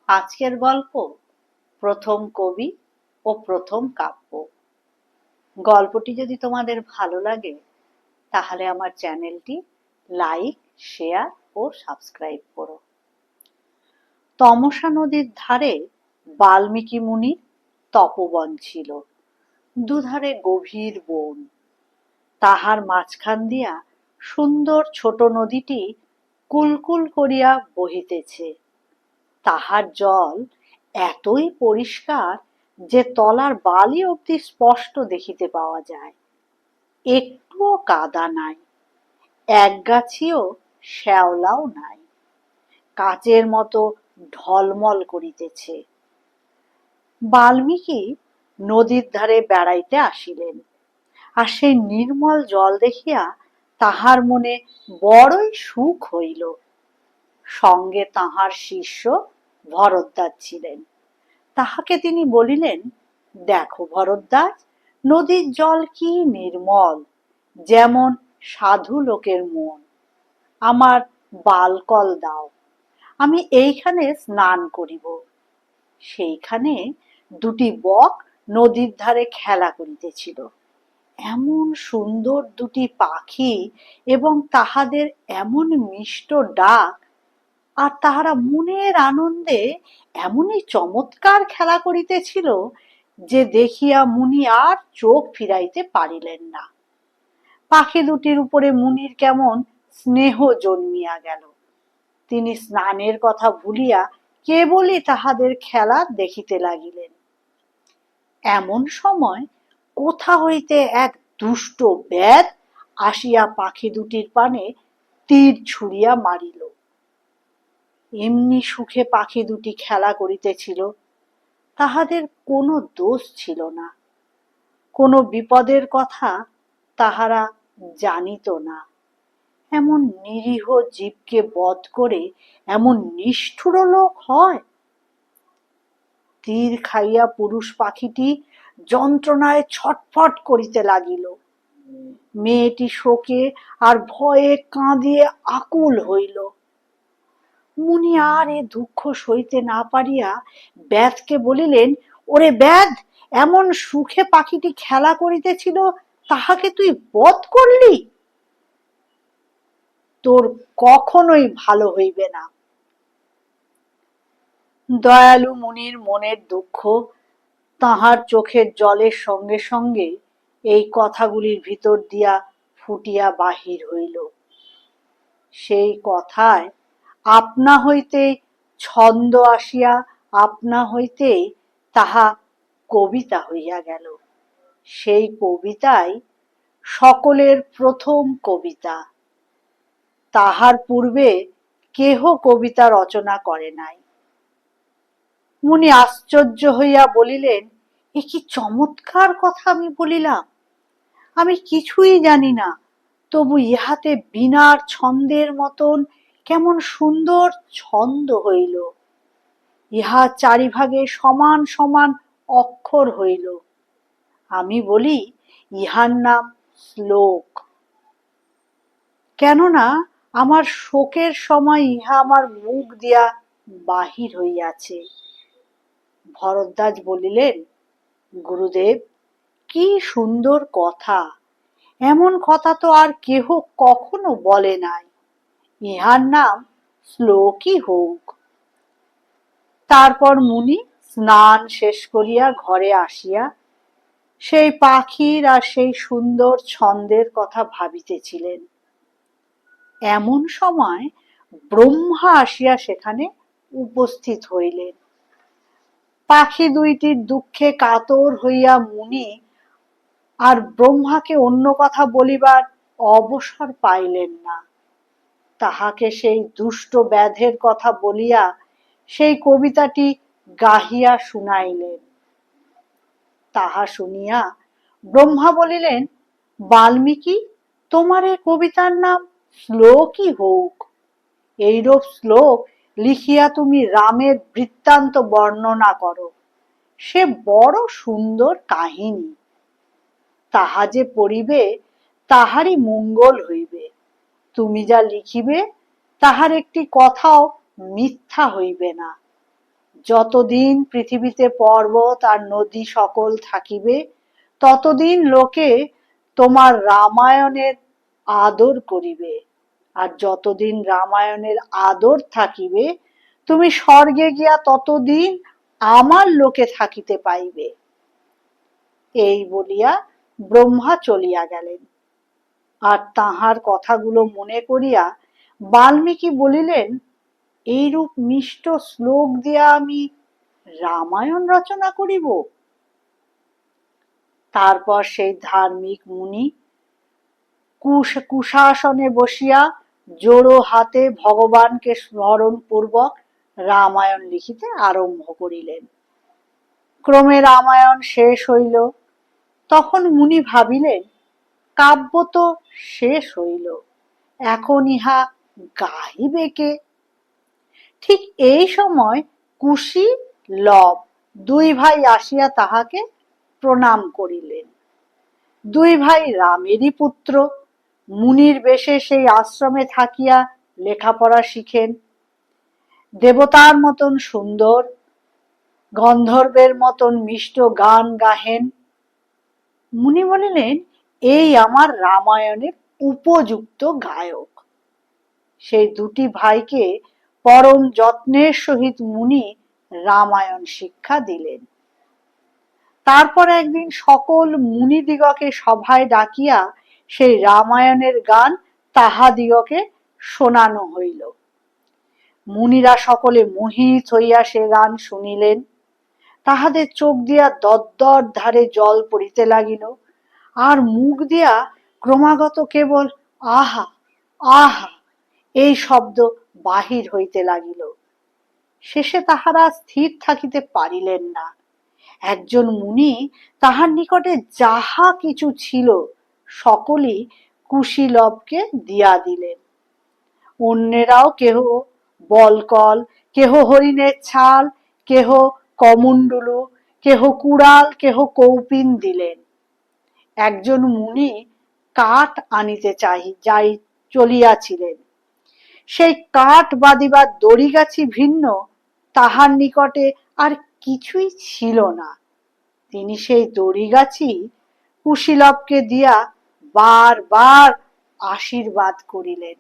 আজকের গল্প প্রথম কবি ও প্রথম কাব্য। গল্পটি যদি তোমাদের ভালো লাগে তাহলে আমার চ্যানেলটি লাইক, শেয়ার ও সাবস্ক্রাইব করো। তমসা নদীর ধারে বাল্মীকি মুনির তপবন ছিল। দুধারে গভীর বন, তাহার মাঝখান দিয়া সুন্দর ছোট নদীটি কুলকুল করিয়া বহিতেছে। তাহার জল এতই পরিষ্কার যে তলার বালি অবধি স্পষ্ট দেখিতে পাওয়া যায়। একটুও কাদা নাই, এক গাছিও শ্যাওলাও নাই, কাচের মতো ঢলমল করিতেছে। বাল্মীকি নদীর ধারে বেড়াইতে আসিলেন, আর সেই নির্মল জল দেখিয়া তাহার মনে বড়ই সুখ হইল। সঙ্গে তাহার শিষ্য ভরদ্বাজ ছিলেন। তাহাকে তিনি বলিলেন, দেখো ভরদ্বাজ, নদীর জল কি নির্মল, যেমন সাধু লোকের মন। আমার বালকল দাও, আমি এইখানে স্নান করিব। সেইখানে দুটি বক নদীর ধারে খেলা করিতেছিল। এমন সুন্দর দুটি পাখি এবং তাহাদের এমন মিষ্ট ডাক, আর তাহারা মনের আনন্দে এমনই চমৎকার খেলা করিতেছিল যে দেখিয়া মুনি আর চোখ ফিরাইতে পারিলেন না। পাখি দুটির উপরে মুনির কেমন স্নেহ জন্মিয়া গেল। তিনি স্নানের কথা ভুলিয়া কেবলই তাহাদের খেলা দেখিতে লাগিলেন। এমন সময় কোথা হইতে এক দুষ্ট ব্যাধ আসিয়া পাখি দুটির পানে তীর ছুঁড়িয়া মারিল। এমনি সুখে পাখি দুটি খেলা করিতেছিল, তাহাদের কোনো দোষ ছিল না। কোনো বিপদের কথা তাহারা জানিত না। এমন নিরীহ জীবকে বধ করে এমন নিষ্ঠুর লোক হয়? তীর খাইয়া পুরুষ পাখিটি যন্ত্রণায় ছটফট করিতে লাগিল। মেয়েটি শোকে আর ভয়ে কাঁদিয়ে আকুল হইল। মুনি আর এ দুঃখ সইতে না পারিয়া ব্যাধকে বলিলেন, ওরে ব্যাধ, এমন সুখে পাখিটি খেলা করিতেছিল, তাহাকে তুই বধ করলি? তোর কখনোই ভালো হইবে না। দয়ালু মুনির মনের দুঃখ তাহার চোখের জলের সঙ্গে সঙ্গে এই কথাগুলির ভিতর দিয়া ফুটিয়া বাহির হইল। সেই কথায় আপনা হইতে ছন্দ আসিয়া আপনা হইতে তাহা কবিতা হইয়া গেল। সেই কবিতাই সকলের প্রথম কবিতা। তাহার পূর্বে কেহ কবিতা রচনা করে নাই। মুনি আশ্চর্য হইয়া বলিলেন, এ কি চমৎকার কথা আমি বলিলাম! আমি কিছুই জানি না, তবু ইহাতে বীণার ছন্দের মতন কেমন সুন্দর ছন্দ হইল। ইহা চারিভাগে সমান সমান অক্ষর হইল। আমি বলি, ইহার নাম শ্লোক। কেননা আমার শোকের সময় ইহা আমার মুখ দিয়া বাহির হইয়াছে। ভরদ্বাজ বলিলেন, গুরুদেব, কি সুন্দর কথা! এমন কথা তো আর কেহ কখনো বলে নাই। ইহার নাম শ্লোকই হোক। তারপর মুনি স্নান শেষ করিয়া ঘরে আসিয়া সেই পাখির আর সেই সুন্দর ছন্দের কথা ভাবিতেছিলেন। এমন সময় ব্রহ্মা আসিয়া সেখানে উপস্থিত হইলেন। পাখি দুইটির দুঃখে কাতর হইয়া মুনি আর ব্রহ্মাকে অন্য কথা বলিবার অবসর পাইলেন না। তাহাকে সেই দুষ্ট ব্যাধের কথা বলিয়া সেই কবিতাটি গাহিয়া শুনাইলেন। তাহা শুনিয়া ব্রহ্মা বলিলেন, বাল্মীকি, তোমার এ কবিতার নাম শ্লোকই হোক। এইরূপ শ্লোক লিখিয়া তুমি রামের বৃত্তান্ত বর্ণনা করো। সে বড় সুন্দর কাহিনী। তাহা যে পড়িবে তাহারই মঙ্গল হইবে। তুমি যা লিখিবে তাহার একটি কথাও মিথ্যা হইবে না। যতদিন পৃথিবীতে পর্বত আর নদী সকল থাকিবে, ততদিন লোকে তোমার রামায়ণের আদর করিবে, আর যতদিন রামায়ণের আদর থাকিবে, তুমি স্বর্গে গিয়া ততদিন আমার লোকে থাকিতে পাইবে। এই বলিয়া ব্রহ্মা চলিয়া গেলেন। আর তাহার কথাগুলো মনে করিয়া বাল্মীকি বলিলেন, এইরূপ মিষ্ট শ্লোক দিয়া আমি রামায়ণ রচনা করিব? তারপর সেই ধার্মিক মুনি কুশাসনে বসিয়া জোড়ো হাতে ভগবানকে স্মরণ পূর্বক রামায়ণ লিখিতে আরম্ভ করিলেন। ক্রমে রামায়ণ শেষ হইল। তখন মুনি ভাবিলেন, কাব্য তো শেষ হইল, এখন ইহা গাহিবে কে? ঠিক এই সময় কুশি, লব দুই ভাই আসিয়া তাহাকে প্রণাম করিলেন। দুই ভাই রামেরই পুত্র, মুনির বেশে সেই আশ্রমে থাকিয়া লেখাপড়া শিখেন। দেবতার মতন সুন্দর, গন্ধর্বের মতন মিষ্ট গান গাহেন। মুনি বলিলেন, এই আমার রামায়ণের উপযুক্ত গায়ক। সেই দুটি ভাইকে পরম যত্নের সহিত মুনি রামায়ণ শিক্ষা দিলেন। তারপর একদিন সকল মুনিদিগকে সভায় ডাকিয়া সেই রামায়ণের গান তাহাদিগকে শোনানো হইল। মুনিরা সকলে মোহিত হইয়া সে গান শুনিলেন। তাহাদের চোখ দিয়া দদ্দর ধারে জল পড়িতে লাগিল, আর মুখ দিয়া ক্রমাগত কেবল আহা আহা এই শব্দ বাহির হইতে লাগিল। শেষে তাহারা স্থির থাকিতে পারিলেন না। একজন মুনি তাহার নিকটে যাহা কিছু ছিল সকলই কুশীলবকে দিয়া দিলেন। অন্যেরাও কেহ বলকল, কেহ হরিণের ছাল, কেহ কমণ্ডলু, কেহ কুড়াল, কেহ কৌপিন দিলেন। একজন মুনি কাঠ আনিতে যাই চলিয়াছিলেন। সেই কাঠ বাঁধিবার দড়িগাছি ভিন্ন তাহার নিকটে আর কিছুই ছিল না। তিনি সেই দড়িগাছি কুশীলবকে দিয়া বার বার আশীর্বাদ করিলেন।